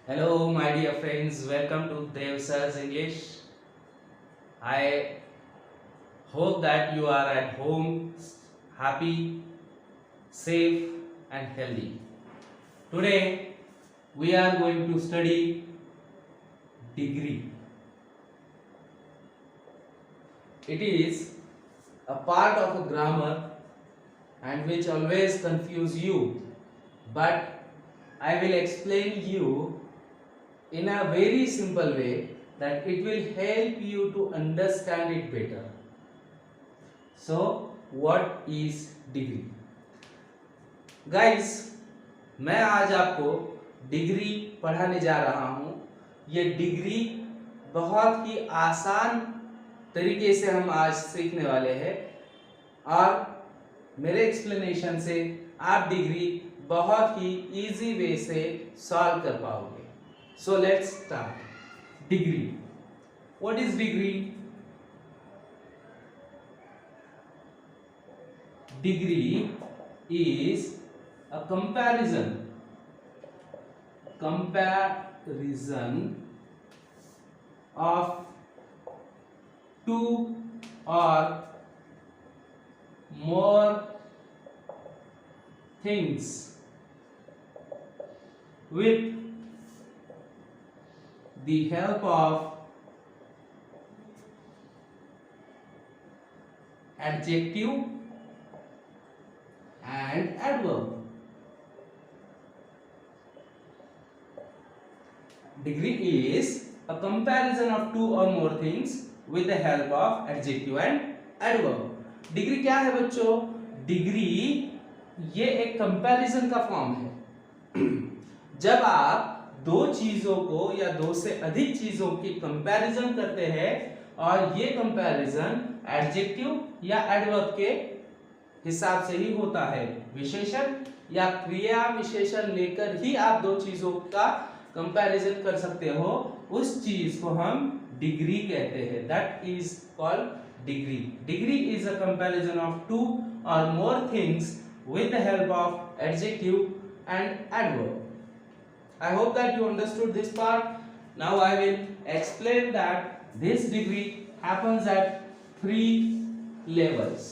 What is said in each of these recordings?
Hello, my dear friends. Welcome to Dev Sir's English. I hope that you are at home, happy, safe, and healthy. Today, we are going to study degree. It is a part of a grammar and which always confuse you, but I will explain you in a very simple way that it will help you to understand it better. So, what is degree? Guys, मैं आज आपको degree पढ़ाने जा रहा हूँ। ये degree बहुत ही आसान तरीके से हम आज सीखने वाले हैं और मेरे एक्सप्लेनेशन से आप डिग्री बहुत ही इजी वे से सॉल्व कर पाओगे। So let's start. Degree. What is degree? Degree is a comparison of two or more things with the help of adjective and adverb. Degree is a comparison of two or more things with the help of adjective and adverb. Degree क्या है बच्चों? Degree ये एक comparison का form है। जब आप दो चीजों को या दो से अधिक चीजों की कंपैरिजन करते हैं और ये कंपैरिजन एडजेक्टिव या एडवर्ब के हिसाब से ही होता है। विशेषण या क्रिया विशेषण लेकर ही आप दो चीजों का कंपैरिजन कर सकते हो, उस चीज को हम डिग्री कहते हैं। That is called degree. Degree is a comparison of two और more things with the help of adjective and adverb. I hope that you understood this part. Now I will explain that this degree happens at 3 levels.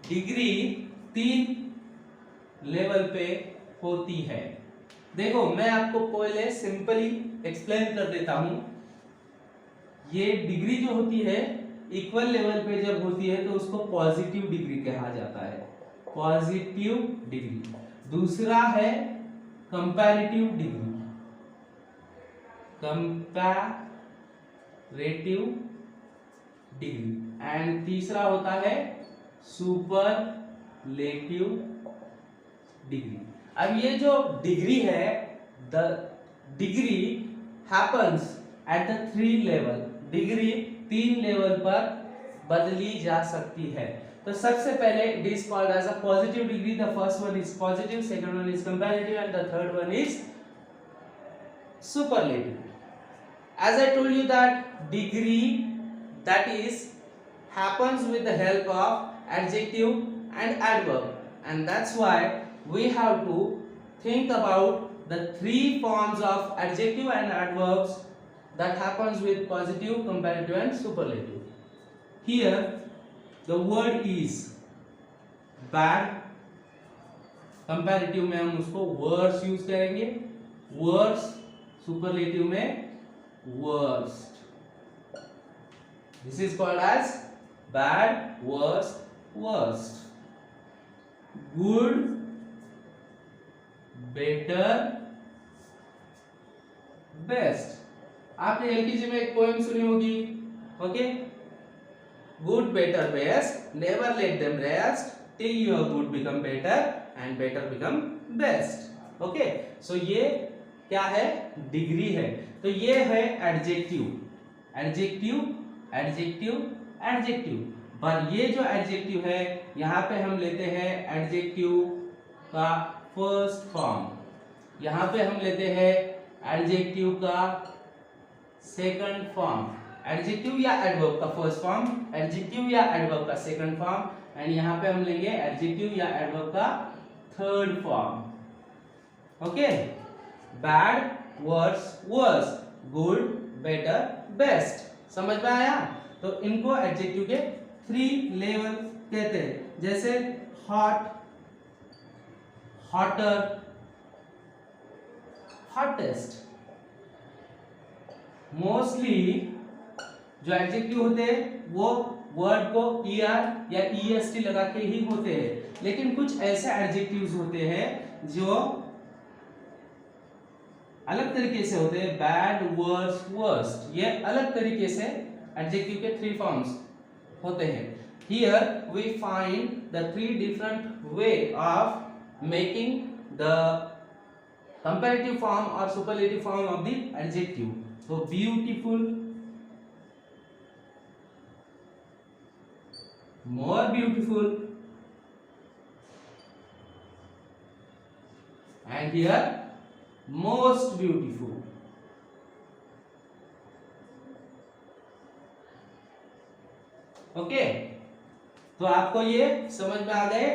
Degree 3 level पे होती है। देखो, मैं आपको पहले simply explain कर देता हूं। ये डिग्री जो होती है इक्वल लेवल पे जब होती है तो उसको पॉजिटिव डिग्री कहा जाता है। Positive degree. दूसरा है comparative degree, comparative degree, and तीसरा होता है सुपरलेटिव डिग्री। अब ये जो डिग्री है, the degree happens at the 3 level. Degree 3 level पर बदली जा सकती है। तो सबसे पहले it is called as a positive degree. The first one is positive, second one is comparative, and the third one is superlative. As I told you that degree that is happens with the help of adjective and adverb, and that's why we have to think about the 3 forms of adjective and adverbs that happens with positive, comparative and superlative. Here the word is bad. Comparative में हम उसको worse use करेंगे, worse. Superlative में worst. This is called as bad, worst, worst. Good, better, best. आपने LKG में एक poem सुनी होगी, okay? Good, better, best. Never let them rest till your good become better and better become best. Okay? So ये क्या है? Degree है। तो ये है एडजेक्टिव, एडजेक्टिव, एडजेक्टिव, एडजेक्टिव। पर ये जो एडजेक्टिव है यहाँ पे हम लेते हैं एडजेक्टिव का फर्स्ट फॉर्म, यहाँ पे हम लेते हैं एडजेक्टिव का सेकंड फॉर्म, एडजेक्टिव या एडवर्ब का फर्स्ट फॉर्म, एडजेक्टिव या एडवर्ब का सेकंड फॉर्म, एंड यहाँ पे हम लेंगे एडजेक्टिव या एडवर्ब का third form. Okay, bad, worse, worse, good, better, best. समझ में आया? तो इनको एडजेक्टिव के 3 लेवल कहते हैं, जैसे हॉट, हॉटर, हॉटेस्ट। मोस्टली जो एडजेक्टिव होते हैं वो वर्ड को er या est लगा के ही होते हैं, लेकिन कुछ ऐसे एडजेक्टिव्स होते हैं जो अलग तरीके से होते हैं, बैड, वर्स, वर्स्ट, ये अलग तरीके से एडजेक्टिव के 3 फॉर्म्स होते हैं। Here we find the 3 different way of making the comparative form or superlative form of the adjective. So beautiful, more beautiful, and here most beautiful. Okay, तो आपको ये समझ में आ गए।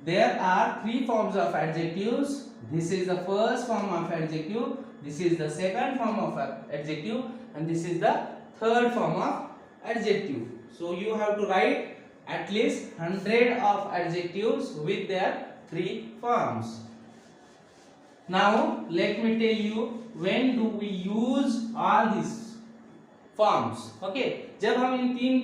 There are 3 forms of adjectives. This is the first form of adjective, this is the second form of adjective, and this is the third form of adjective. So you have to write at least 100 of adjectives with their 3 forms. Now let me tell you when do we use all these forms. Okay, जब हम इन 3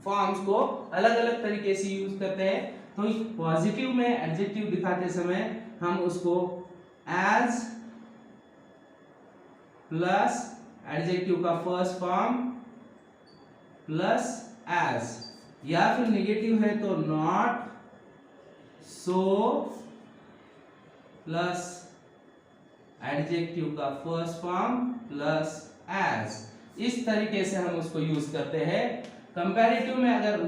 forms को अलग अलग तरीके से use करते हैं, तो पॉजिटिव में एडजेक्टिव दिखाते समय हम उसको एज प्लस एडजेक्टिव का फर्स्ट फॉर्म प्लस एज, या फिर नेगेटिव है तो नॉट, सो प्लस एडजेक्टिव का फर्स्ट फॉर्म प्लस एज, इस तरीके से हम उसको यूज करते हैं। कंपैरेटिव में अगर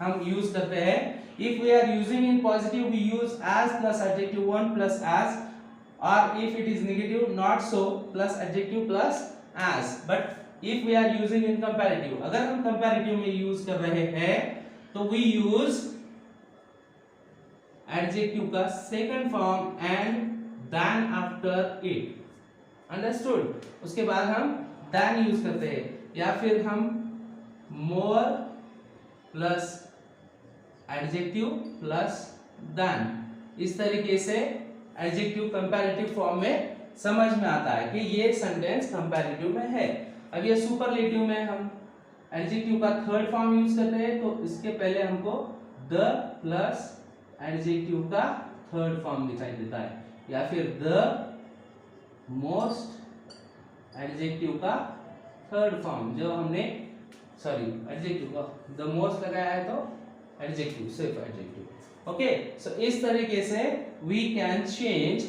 हम यूज करते हैं, if we are using in positive we use as plus adjective 1 plus as, और if it is negative not so plus adjective plus as. But if we are using in comparative, अगर हम comparative में use कर रहे हैं तो we use adjective का second form and then after it, understood. उसके बाद हम देन यूज करते हैं, या फिर हम मोर प्लस एडजेक्टिव प्लस देन, इस तरीके से एडजेक्टिव कंपैरेटिव फॉर्म में समझ में आता है कि ये सेंटेंस कंपैरेटिव में है। अब ये सुपरलेटिव में हम एडजेक्टिव का थर्ड फॉर्म यूज करते हैं, तो इसके पहले हमको द प्लस एडजेक्टिव का थर्ड फॉर्म दिखाई देता है, या फिर द मोस्ट एडजेक्टिव का थर्ड फॉर्म, जो हमने सॉरी एडजेक्टिव का द मोस्ट लगाया है तो एडजेक्टिव, सिर्फ एडजेक्टिव। ओके, सो इस तरीके से वी कैन चेंज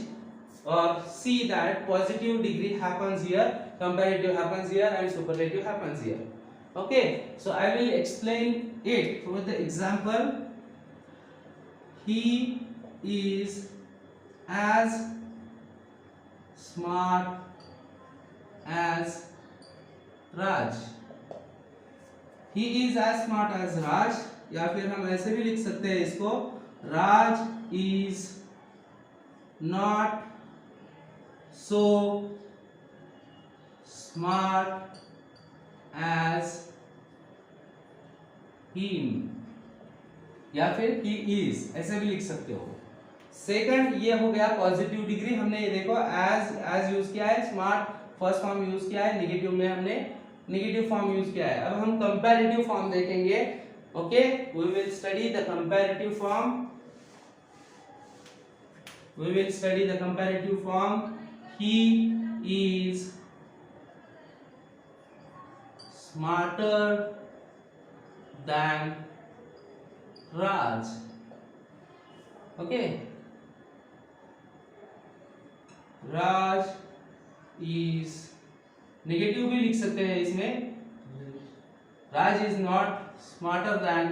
और see that positive degree happens here, comparative happens here and superlative happens here. Okay, so I will explain it with the example. He is as smart as Raj. He is as smart as Raj, या फिर हम ऐसे भी लिख सकते हैं इसको, Raj is not so smart as him, या फिर he is, ऐसे भी लिख सकते हो। सेकंड ये हो गया पॉजिटिव डिग्री, हमने ये देखो एज यूज किया है, स्मार्ट फर्स्ट फॉर्म यूज किया है, नेगेटिव में हमने नेगेटिव फॉर्म यूज किया है। अब हम कंपैरेटिव फॉर्म देखेंगे। Okay, we will study the comparative form, we will study the comparative form. He is smarter than Raj. Okay, Raj is, negative भी लिख सकते हैं इसमें, Raj is not smarter than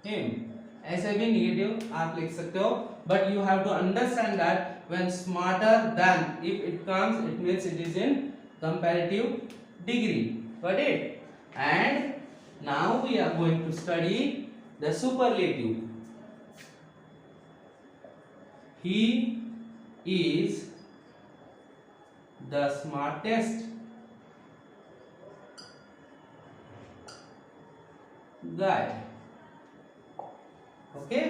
him, ऐसे भी नेगेटिव आप लिख सकते हो। But you have to understand that when smarter than, if it comes it means it is in comparative degree, got it? And now we are going to study the superlative. he is the smartest guy. Okay,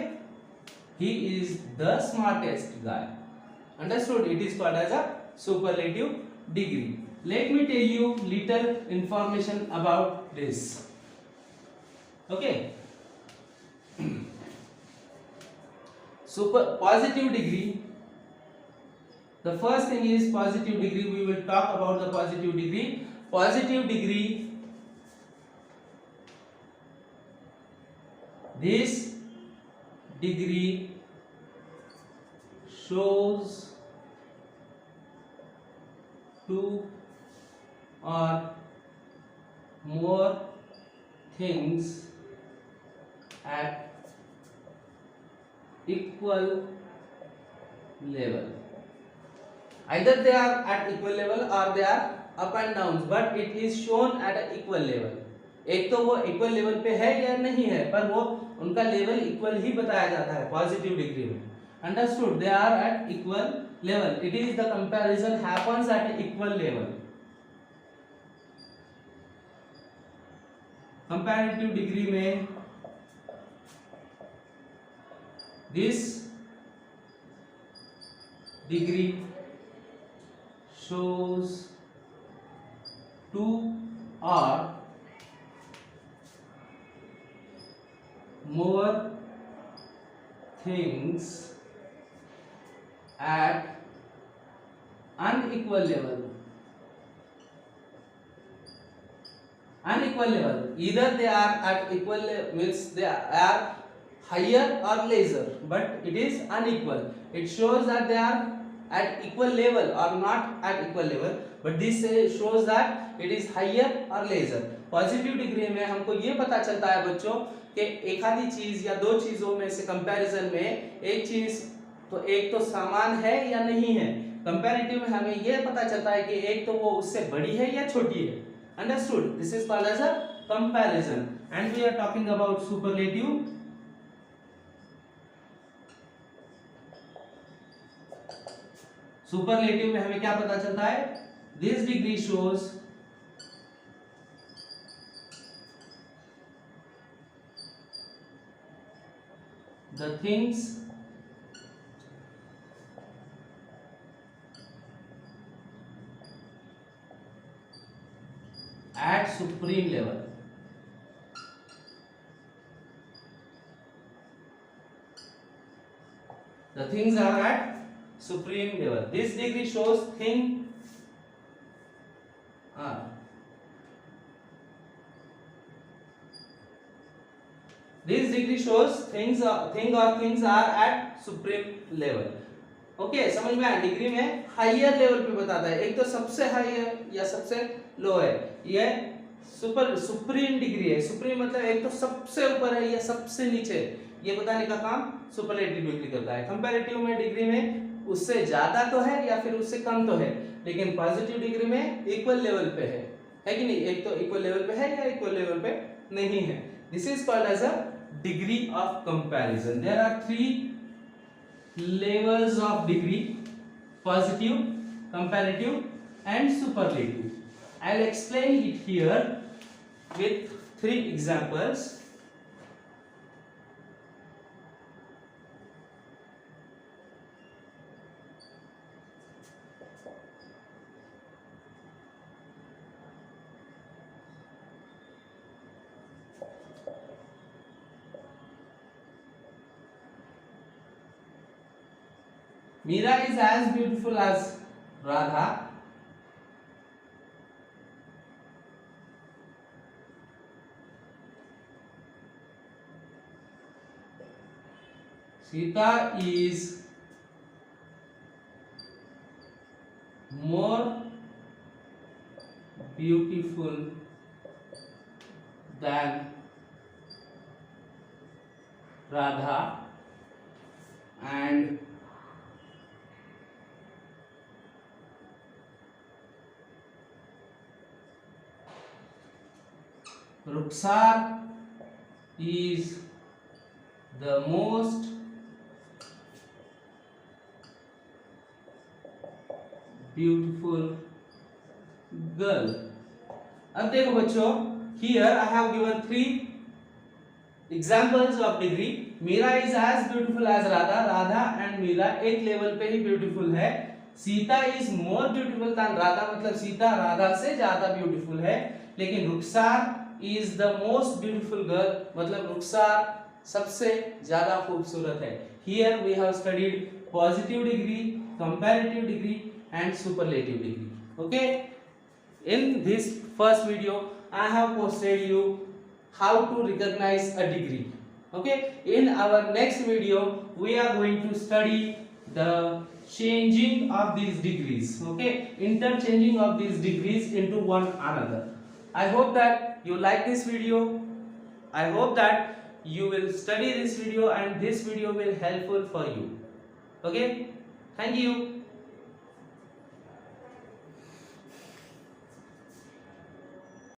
he is the smartest guy. Understood? It is called as a superlative degree. Let me tell you little information about this. Okay, positive degree. The first thing is positive degree. We will talk about the positive degree. Positive degree, this degree shows two or more things at equal level. Either they are at equal level or they are up and downs, but it is shown at an equal level. एक तो वो equal level पे है या नहीं है, पर वो उनका लेवल इक्वल ही बताया जाता है पॉजिटिव डिग्री में. Understood? They are at equal level. It is the comparison happens at equal level. Comparative degree में this degree shows two or more things at unequal level. Unequal level, either they are at equal means they are higher or lesser, but it is unequal. It shows that they are at equal level or not at equal level, but this shows that it is higher or lesser. Positive degree में हमको ये पता चलता है बच्चों कि एक आधी चीज या दो चीजों में से कंपैरिजन में एक तो समान है या नहीं है. कंपैरेटिव में हमें ये पता चलता है कि एक तो वो उससे बड़ी है या छोटी है. Understood? This is called as a comparison. And we are talking about superlative. Superlative में हमें क्या पता चलता है? This degree shows the things at supreme level. The things are at supreme level. This degree shows things are this degree shows things are at supreme level. Okay, समझ में आया? Degree में हायर लेवल पे बताता है. एक तो सबसे हाई है या सबसे लो है. ये सुप्रीम डिग्री है. सुप्रीम मतलब एक तो सबसे ऊपर है या सबसे नीचे. ये बताने का काम सुपरलेटिव डिग्री करता है. कंपैरेटिव में डिग्री में उससे ज्यादा तो है या फिर उससे कम तो है, लेकिन पॉजिटिव डिग्री में इक्वल लेवल पे है कि नहीं? एक तो इक्वल लेवल पे है या इक्वल लेवल पे नहीं है. This is called as a degree of comparison. There are 3 levels of degree: positive, comparative and superlative. I'll explain it here with 3 examples. Meera is as beautiful as Radha. Sita is more beautiful than Radha, and Ruksar is the most beautiful girl. अब देखो बच्चों, here I have given 3 examples of degree. Meera is as beautiful as Radha, Radha and Meera एक level पे ही beautiful है। Sita is more beautiful than Radha, मतलब सीता राधा से ज्यादा beautiful है। लेकिन रुखसार is the most beautiful girl, मतलब रुखसार सबसे ज्यादा खूबसूरत है। Here we have studied positive degree, comparative degree and superlative degree. Okay, in this first video I have posted you how to recognize a degree. Okay, in our next video we are going to study the changing of these degrees. Okay, interchanging of these degrees into one another. I hope that you like this video. I hope that you will study this video and this video will helpful for you. Okay, thank you.